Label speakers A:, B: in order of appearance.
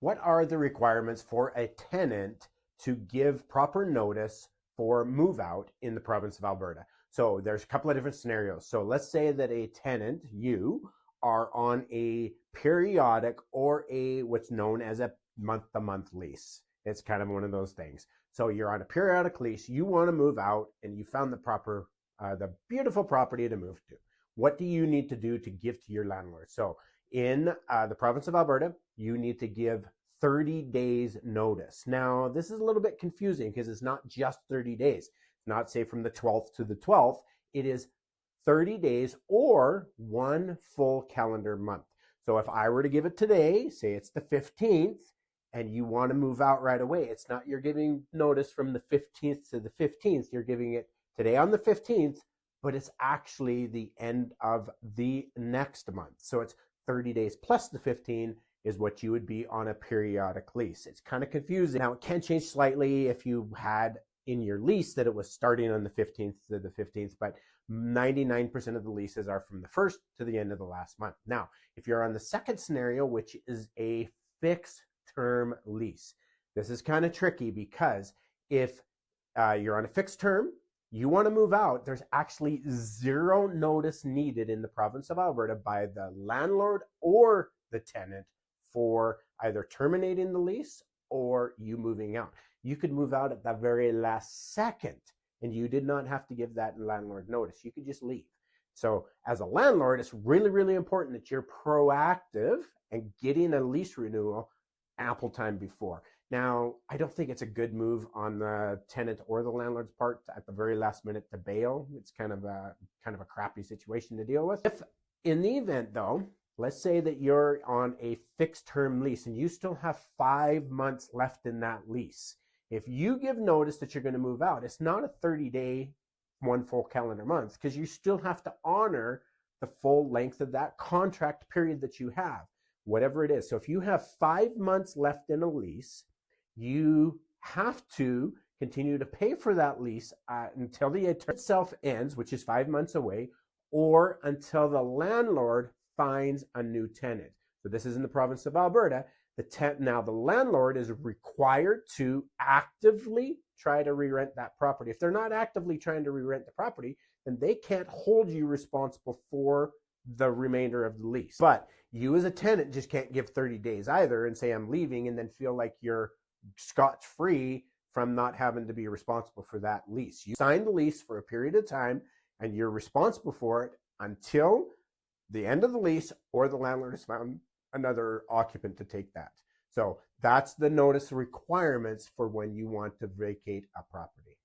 A: What are the requirements for a tenant to give proper notice for move out in the province of Alberta? So there's a couple of different scenarios. So let's say that a tenant, you, are on a periodic or a what's known as a month-to-month lease. It's kind of one of those things. So you're on a periodic lease, you want to move out, and you found the beautiful property to move to. What do you need to do to give to your landlord? So in the province of Alberta, you need to give 30 days notice. Now, this is a little bit confusing because it's not just 30 days. It's not, say, from the 12th to the 12th. It is 30 days or one full calendar month. So if I were to give it today, say it's the 15th, and you want to move out right away, it's not you're giving notice from the 15th to the 15th. You're giving it today on the 15th, but it's actually the end of the next month. So it's 30 days plus the 15 is what you would be on a periodic lease. It's kind of confusing. Now, it can change slightly if you had in your lease that it was starting on the 15th to the 15th, but 99% of the leases are from the first to the end of the last month. Now, if you're on the second scenario, which is a fixed term lease, this is kind of tricky because if you're on a fixed term, you want to move out, there's actually zero notice needed in the province of Alberta by the landlord or the tenant for either terminating the lease or you moving out. You could move out at the very last second and you did not have to give that landlord notice. You could just leave. So as a landlord, it's really, really important that you're proactive and getting a lease renewal ample time before. Now, I don't think it's a good move on the tenant or the landlord's part at the very last minute to bail. It's kind of a crappy situation to deal with. If in the event though, let's say that you're on a fixed term lease and you still have 5 months left in that lease. If you give notice that you're going to move out, it's not a 30-day, one full calendar month, because you still have to honor the full length of that contract period that you have, whatever it is. So if you have 5 months left in a lease, you have to continue to pay for that lease until the term itself ends, which is 5 months away, or until the landlord finds a new tenant. So this is in the province of Alberta. Now the landlord is required to actively try to re-rent that property. If they're not actively trying to re-rent the property, then they can't hold you responsible for the remainder of the lease. But you as a tenant just can't give 30 days either and say I'm leaving and then feel like you're scot-free from not having to be responsible for that lease. You signed the lease for a period of time and you're responsible for it until the end of the lease or the landlord has found another occupant to take that. So that's the notice requirements for when you want to vacate a property.